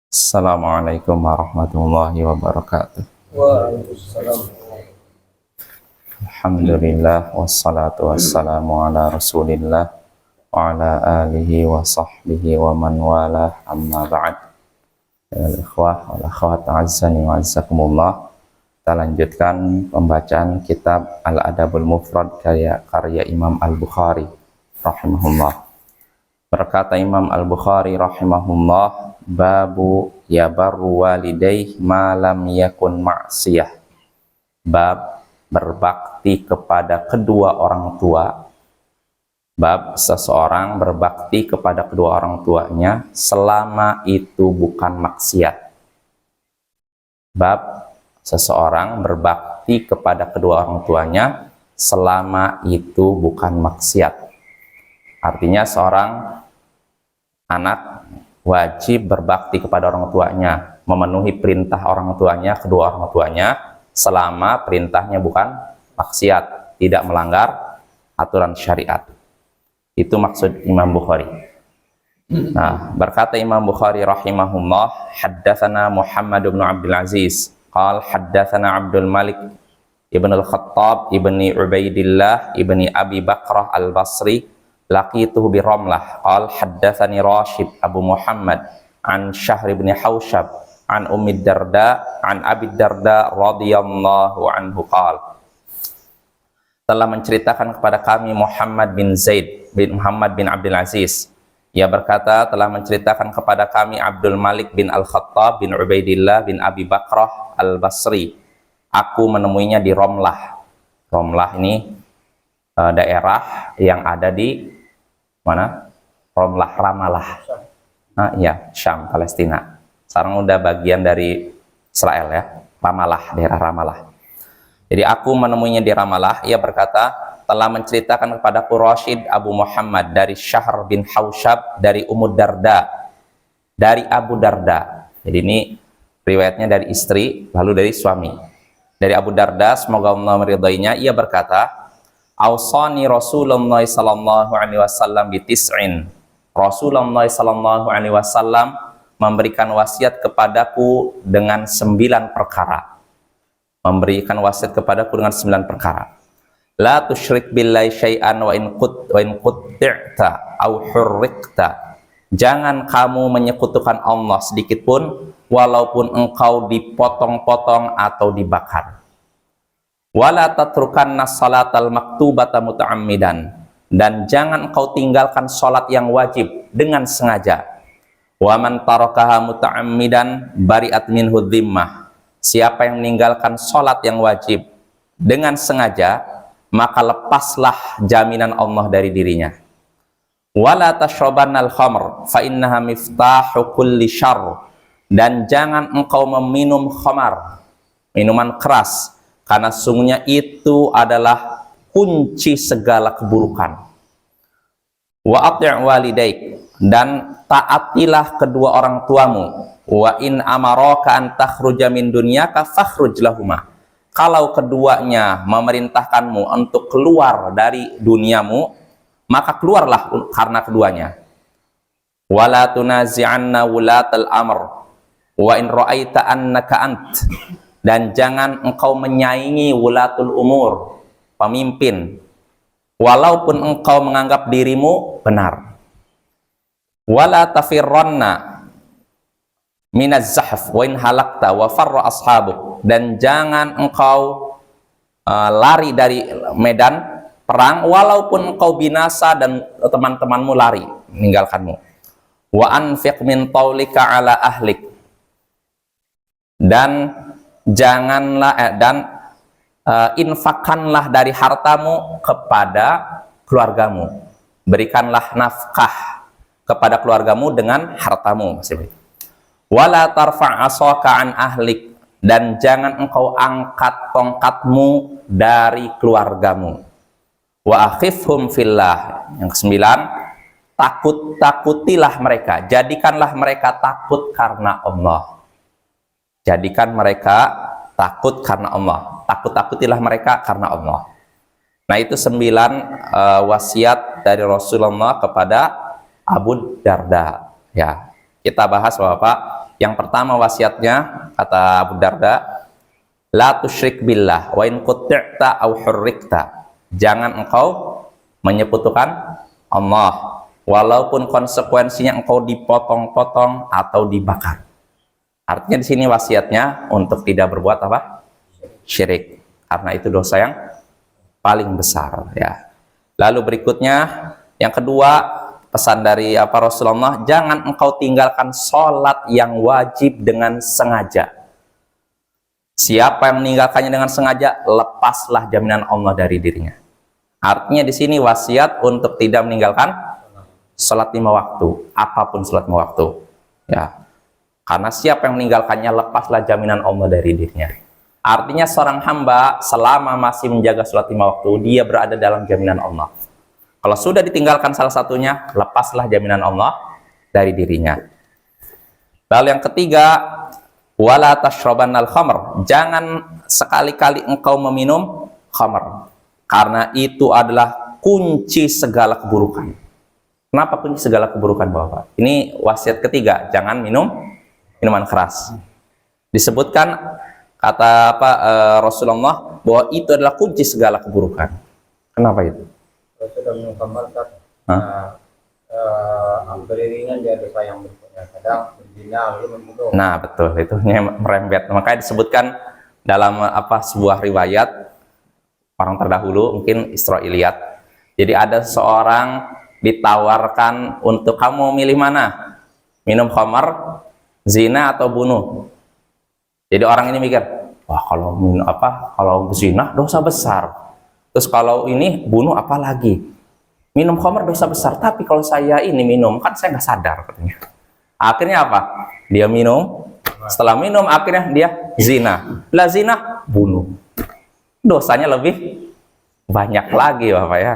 Assalamualaikum warahmatullahi wabarakatuh. Waalaikumsalam. Alhamdulillah wassalatu wassalamu ala Rasulillah wa ala alihi wa sahbihi wa man wala amma ba'd. Al-ikhwah wal akhwat azzani wa azzakumullah. Kita lanjutkan pembacaan kitab Al-Adabul Mufrad karya Imam Al-Bukhari rahimahullah. Berkata Imam Al-Bukhari rahimahullah, babu yabarru walidayh ma lam yakun ma'siyah. Bab berbakti kepada kedua orang tua. Bab seseorang berbakti kepada kedua orang tuanya selama itu bukan maksiat. Bab seseorang berbakti kepada kedua orang tuanya selama itu bukan maksiat. Artinya seorang anak wajib berbakti kepada orang tuanya, memenuhi perintah orang tuanya, kedua orang tuanya, selama perintahnya bukan maksiat, tidak melanggar aturan syariat. Itu maksud Imam Bukhari. Nah, berkata Imam Bukhari rahimahullah, haddatsana Muhammad bin Abdul Aziz, qala haddatsana Abdul Malik ibn al-Khattab ibni Ubaidillah ibni Abi Bakrah al-Basri, laqituhu bi Ramlah, qala haddatsani Rashid Abu Muhammad an Syahr bin Haushab an Ummi Darda an Abi Darda radhiyallahu anhu qala, telah menceritakan kepada kami Muhammad bin Zaid bin Muhammad bin Abdul Aziz. Ia berkata, telah menceritakan kepada kami Abdul Malik bin Al-Khattab bin Ubaidillah bin Abi Bakrah Al-Basri. Aku menemuinya di Ramlah. Ramlah ini daerah yang ada di mana? Ramlah, Ramallah. Iya, Syam, Palestina. Sekarang udah bagian dari Israel ya. Ramallah, daerah Ramallah. Jadi aku menemuinya di Ramallah. Ia berkata, telah menceritakan kepadaku Rashid Abu Muhammad dari Syahr bin Haushab dari Ummu Darda, dari Abu Darda. Jadi ini riwayatnya dari istri, lalu dari suami. Dari Abu Darda, semoga Allah meridainya, ia berkata, Ausani Rasulullah sallallahu alaihi wasallam bi tis'in. Rasulullah sallallahu alaihi wasallam memberikan wasiat kepadaku dengan 9 perkara. Memberikan wasiat kepadaku dengan 9 perkara. La tusyrik billahi syai'an wa in qutti'ta aw hurriqta. Jangan kamu menyekutukan Allah sedikit pun, walaupun engkau dipotong-potong atau dibakar. Wala tatrukanna salatal maktubata muta'ammidan, dan jangan engkau tinggalkan salat yang wajib dengan sengaja. Wa man tarakaha muta'ammidan bari'at minhu dhimmah. Siapa yang meninggalkan salat yang wajib dengan sengaja, maka lepaslah jaminan Allah dari dirinya. Wala tashrabannal khamr fa innaha miftahu kulli syarr. Dan jangan engkau meminum khamar, minuman keras, karena sungguhnya itu adalah kunci segala keburukan. Wa ati' walidaik, dan taatilah kedua orang tuamu. Wa in amaraka an takhruja min dunyaka fakhruj lahuma. Kalau keduanya memerintahkanmu untuk keluar dari duniamu, maka keluarlah karena keduanya. Wala tunazi'anna wulatal amr wa in ra'aita annaka ant. Dan jangan engkau menyaingi wulatul umur, pemimpin, walaupun engkau menganggap dirimu benar. Wala tafirranna minaz zahf wa in halakta wa farra ashabuk. Dan jangan engkau lari dari medan perang, walaupun engkau binasa dan teman-temanmu lari meninggalkanmu. Wa anfiq min taulika ala ahlik. Dan janganlah infakkanlah dari hartamu kepada keluargamu. Berikanlah nafkah kepada keluargamu dengan hartamu. Wala tarfa' asaka an ahlik. Dan jangan engkau angkat tongkatmu dari keluargamu. Wa akhifhum fillah. Yang ke-9, takutilah mereka. Jadikanlah mereka takut karena Allah. Jadikan mereka takut karena Allah. Takutilah mereka karena Allah. Nah, itu 9 wasiat dari Rasulullah kepada Abu Darda. Ya, kita bahas Bapak Yang pertama wasiatnya, kata Abu Darda, la tusyrik billah wa in qutti'ta aw hurrikta. Jangan engkau menyekutukan Allah walaupun konsekuensinya engkau dipotong-potong atau dibakar. Artinya di sini wasiatnya untuk tidak berbuat apa? Syirik. Karena itu dosa yang paling besar ya. Lalu berikutnya yang kedua, pesan dari Rasulullah, jangan engkau tinggalkan sholat yang wajib dengan sengaja. Siapa yang meninggalkannya dengan sengaja, lepaslah jaminan Allah dari dirinya. Artinya di sini wasiat untuk tidak meninggalkan sholat 5 waktu, apapun sholat 5 waktu. Ya, karena siapa yang meninggalkannya, lepaslah jaminan Allah dari dirinya. Artinya seorang hamba selama masih menjaga sholat 5 waktu, dia berada dalam jaminan Allah. Kalau sudah ditinggalkan salah satunya, lepaslah jaminan Allah dari dirinya. Lalu yang ketiga, wala tashrabannal khamr. Jangan sekali-kali engkau meminum khamr, karena itu adalah kunci segala keburukan. Kenapa kunci segala keburukan, Bapak? Ini wasiat ketiga, jangan minum minuman keras. Disebutkan kata Rasulullah bahwa itu adalah kunci segala keburukan. Kenapa itu? Kalau sudah minum khamr, beriringan dia dosa yang berikutnya. Kadang berzina, lalu membunuh. Nah, betul, itu merembet. Makanya disebutkan dalam sebuah riwayat orang terdahulu, mungkin Israiliyat. Jadi ada seorang ditawarkan untuk, kamu mau milih mana? Minum khamar, zina atau bunuh? Jadi orang ini mikir, wah kalau minum kalau zina dosa besar. Terus kalau ini bunuh apalagi? Minum khamar dosa besar, tapi kalau saya ini minum, kan saya nggak sadar katanya. Akhirnya apa? Dia minum, setelah minum akhirnya dia zina. Lah zina, bunuh. Dosanya lebih banyak lagi, Bapak ya.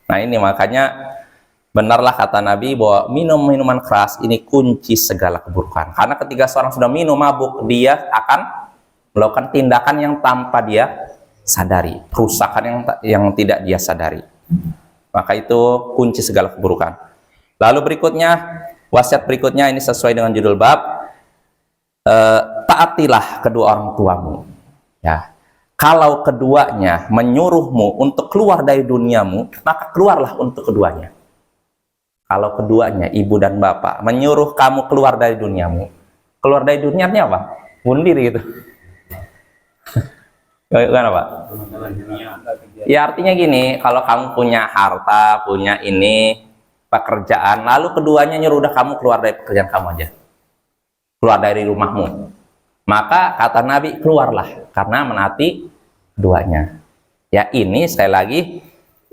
Nah ini makanya benarlah kata Nabi bahwa minum minuman keras ini kunci segala keburukan. Karena ketika seorang sudah minum mabuk, dia akan melakukan tindakan yang tanpa dia sadari, kerusakan yang tidak dia sadari. Maka itu kunci segala keburukan. Lalu berikutnya, wasiat berikutnya ini sesuai dengan judul bab, taatilah kedua orang tuamu. Ya, kalau keduanya menyuruhmu untuk keluar dari duniamu, maka keluarlah untuk keduanya. Kalau keduanya, ibu dan bapak, menyuruh kamu keluar dari duniamu, keluar dari dunianya apa? Bunuh diri gitu. Gimana Pak? Ya artinya gini, kalau kamu punya harta, punya ini, pekerjaan, lalu keduanya nyuruh udah kamu keluar dari pekerjaan kamu aja. Keluar dari rumahmu. Maka kata Nabi, keluarlah, karena menaati keduanya. Ya ini sekali lagi,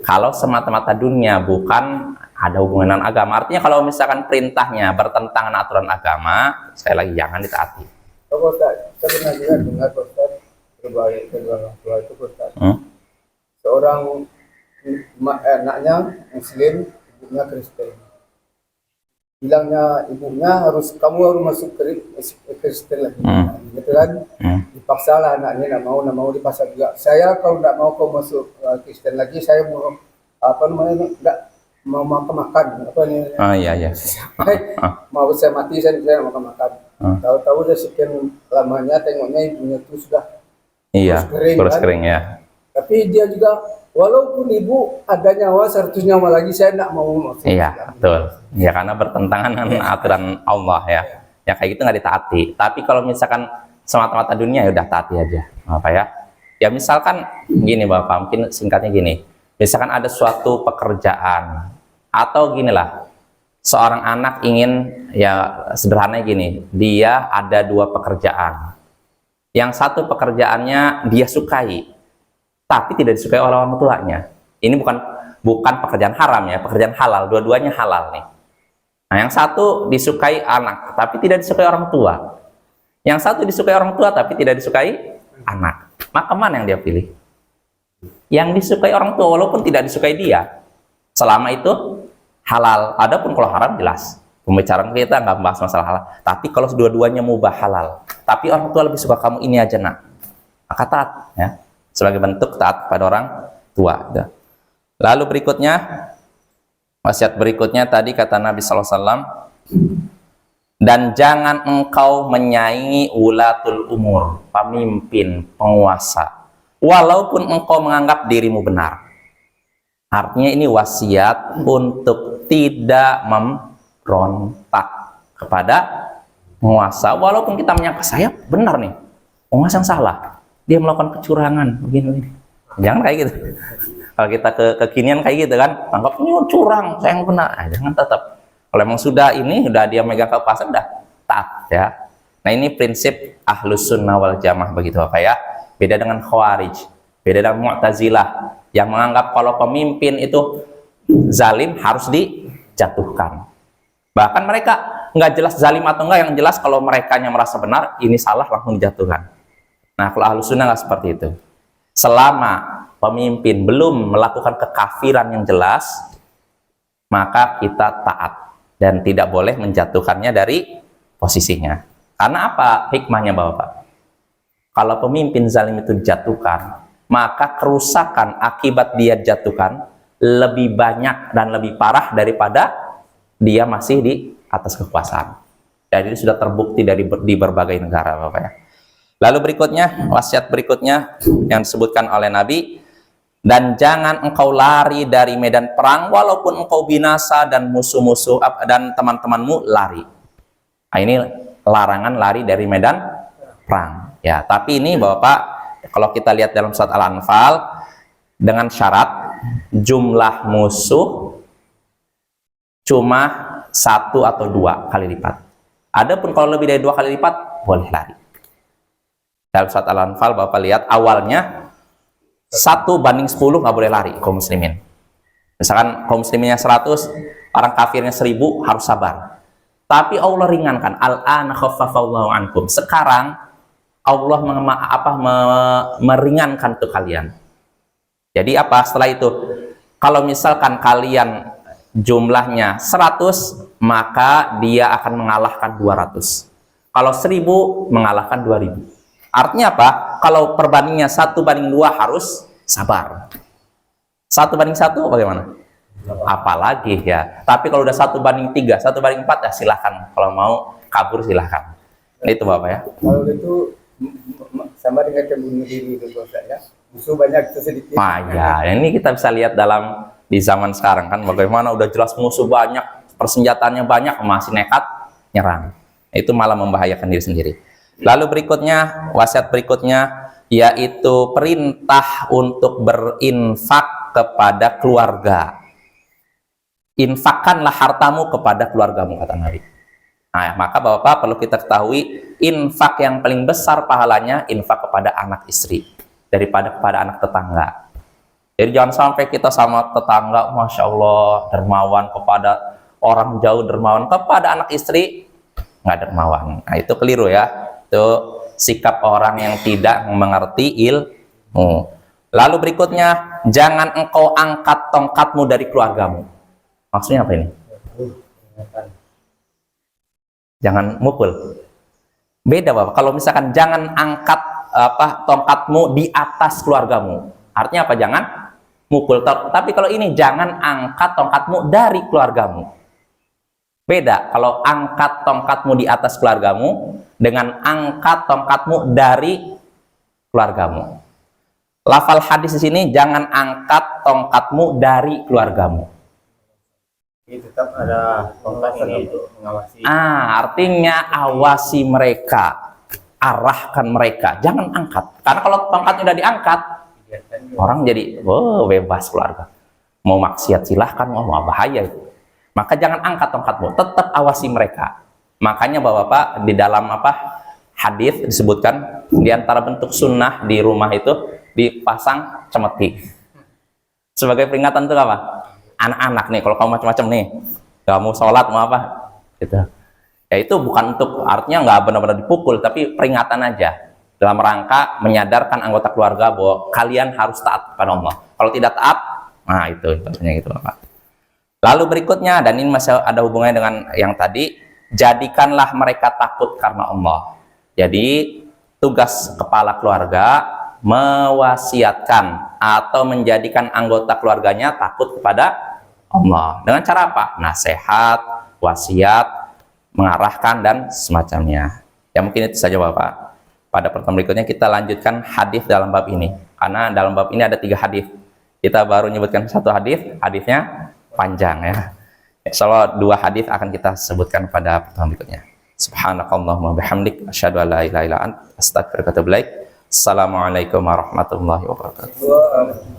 kalau semata-mata dunia, bukan ada hubungan dengan agama. Artinya kalau misalkan perintahnya bertentangan aturan agama, sekali lagi jangan ditaati. Oh, Ustaz, saya pernah juga dengar Ustaz, berbagai kedua orang tua itu Ustaz. Seorang anaknya Muslim, ibunya Kristen. Bilangnya ibunya kamu harus masuk Kristen lagi, gitu kan? Dipaksalah anaknya, nggak mau dipaksa juga. Saya kalau nggak mau kau masuk Kristen lagi, saya mau nggak mau makan apa ini? Iya. Mau saya mati, saya makan. Tahu-tahu udah sekian lamanya tengoknya ibunya itu sudah kurus kering kan? ya. Tapi dia juga, walaupun ibu ada nyawa 100 nyawa lagi, saya tidak mau masuk. Iya, betul. Ya karena bertentangan dengan aturan Allah ya. Ya kayak gitu nggak ditaati. Tapi kalau misalkan semata-mata dunia ya udah taati aja. Apa ya? Ya misalkan gini Bapak, mungkin singkatnya gini. Misalkan ada suatu pekerjaan atau ginilah, seorang anak ingin, ya sederhananya gini, dia ada 2 pekerjaan. Yang satu pekerjaannya dia sukai, tapi tidak disukai oleh orang tuanya. Ini bukan pekerjaan haram ya, pekerjaan halal, dua-duanya halal nih. Nah, yang satu disukai anak, tapi tidak disukai orang tua. Yang satu disukai orang tua, tapi tidak disukai anak. Maka mana yang dia pilih? Yang disukai orang tua, walaupun tidak disukai dia, selama itu halal. Adapun kalau haram jelas. Pembicaraan kita nggak membahas masalah halal. Tapi kalau dua-duanya mubah halal, tapi orang tua lebih suka kamu ini aja nak, maka taat ya. Sebagai bentuk taat pada orang tua. Lalu berikutnya, wasiat berikutnya tadi kata Nabi SAW, Dan jangan engkau menyaingi ulatul umur, pemimpin, penguasa, walaupun engkau menganggap dirimu benar. Artinya ini wasiat untuk tidak memberontak kepada penguasa, walaupun kita menyangka saya benar nih, penguasa yang salah, dia melakukan kecurangan, begini. Jangan kayak gitu. Kalau kita kekinian kayak gitu kan, anggap ini curang, saya yang benar. Nah, jangan tetap. Kalau memang sudah dia megang kekuasaan, udah taat ya. Nah ini prinsip Ahlus Sunnah wal Jamaah begitu Bapak ya. Beda dengan Khawarij, beda dengan Mu'tazilah yang menganggap kalau pemimpin itu zalim harus dijatuhkan. Bahkan mereka nggak jelas zalim atau enggak, yang jelas kalau mereka yang merasa benar ini salah langsung dijatuhkan. Nah kalau Ahlus Sunnah nggak seperti itu. Selama pemimpin belum melakukan kekafiran yang jelas, maka kita taat dan tidak boleh menjatuhkannya dari posisinya. Karena apa hikmahnya Bapak? Kalau pemimpin zalim itu dijatuhkan, maka kerusakan akibat dia jatuhkan lebih banyak dan lebih parah daripada dia masih di atas kekuasaan. Dan ini sudah terbukti di berbagai negara Bapak ya. Lalu berikutnya, wasiat berikutnya yang disebutkan oleh Nabi, dan jangan engkau lari dari medan perang walaupun engkau binasa dan musuh-musuh dan teman-temanmu lari. Nah, ini larangan lari dari medan perang. Ya, tapi ini Bapak, kalau kita lihat dalam surat Al-Anfal dengan syarat jumlah musuh cuma 1 atau 2 kali lipat. Adapun kalau lebih dari 2 kali lipat boleh lari. Dalam surat Al-Anfal Bapak lihat awalnya 1:10 nggak boleh lari kaum muslimin. Misalkan kaum musliminnya 100, orang kafirnya 1000, harus sabar. Tapi Allah ringankan, al-ana khaffafallahu ankum. Sekarang Allah meringankan untuk kalian. Jadi apa setelah itu? Kalau misalkan kalian jumlahnya 100, maka dia akan mengalahkan 200. Kalau 1000 mengalahkan 2000. Artinya apa? Kalau perbandingannya 1:2 harus sabar. 1:1 bagaimana? Apalagi ya. Tapi kalau udah 1:3, 1:4 ya silahkan. Kalau mau kabur silahkan. Itu Bapak ya. Kalau itu sama dengan bunuh diri itu ya. Musuh banyak itu sedikit. Ya, ini kita bisa lihat di zaman sekarang kan bagaimana udah jelas musuh banyak, persenjataannya banyak, masih nekat nyerang. Itu malah membahayakan diri sendiri. Lalu berikutnya, wasiat berikutnya yaitu perintah untuk berinfak kepada keluarga. Infakkanlah hartamu kepada keluargamu, kata Nabi. Nah, maka Bapak perlu kita ketahui, infak yang paling besar pahalanya infak kepada anak istri daripada kepada anak tetangga. Jadi jangan sampai kita sama tetangga, Masya Allah, dermawan, kepada orang jauh dermawan, kepada anak istri nggak dermawan. Nah, itu keliru ya. Itu sikap orang yang tidak mengerti ilmu. Lalu berikutnya, jangan engkau angkat tongkatmu dari keluargamu. Maksudnya apa ini? Jangan mukul. Beda Bapak. Kalau misalkan jangan angkat tongkatmu di atas keluargamu. Artinya apa? Jangan mukul. Tapi kalau ini jangan angkat tongkatmu dari keluargamu. Beda kalau angkat tongkatmu di atas keluargamu dengan angkat tongkatmu dari keluargamu. Lafal hadis di sini, jangan angkat tongkatmu dari keluargamu. Ini tetap ada tongkat ini untuk mengawasi. Artinya awasi mereka, arahkan mereka, jangan angkat. Karena kalau tongkatnya udah diangkat, orang jadi bebas keluarga. Mau maksiat silahkan, mau bahaya itu. Maka jangan angkat tongkatmu, tetap awasi mereka. Makanya Bapak di dalam hadis disebutkan di antara bentuk sunnah di rumah itu dipasang cemeti. Sebagai peringatan itu apa? Anak-anak nih, kalau kamu macam-macam nih, nggak mau sholat mau apa, gitu. Ya itu bukan untuk artinya nggak benar-benar dipukul, tapi peringatan aja dalam rangka menyadarkan anggota keluarga bahwa kalian harus taat kepada Allah. Kalau tidak taat, nah itu artinya gitu Bapak. Lalu berikutnya, dan ini masih ada hubungannya dengan yang tadi, jadikanlah mereka takut karena Allah. Jadi tugas kepala keluarga mewasiatkan atau menjadikan anggota keluarganya takut kepada Allah. Dengan cara apa? Nasihat, wasiat, mengarahkan dan semacamnya. Ya mungkin itu saja Bapak. Pada pertemuan berikutnya kita lanjutkan hadis dalam bab ini. Karena dalam bab ini ada 3 hadis. Kita baru menyebutkan 1 hadis, hadisnya panjang ya. Insyaallah 2 hadis akan kita sebutkan pada pertemuan berikutnya. Subhanakallahumma bihamdik asyhadu an la ilaha illa anta astaghfiruka wa atubu ilaik. Assalamualaikum warahmatullahi wabarakatuh.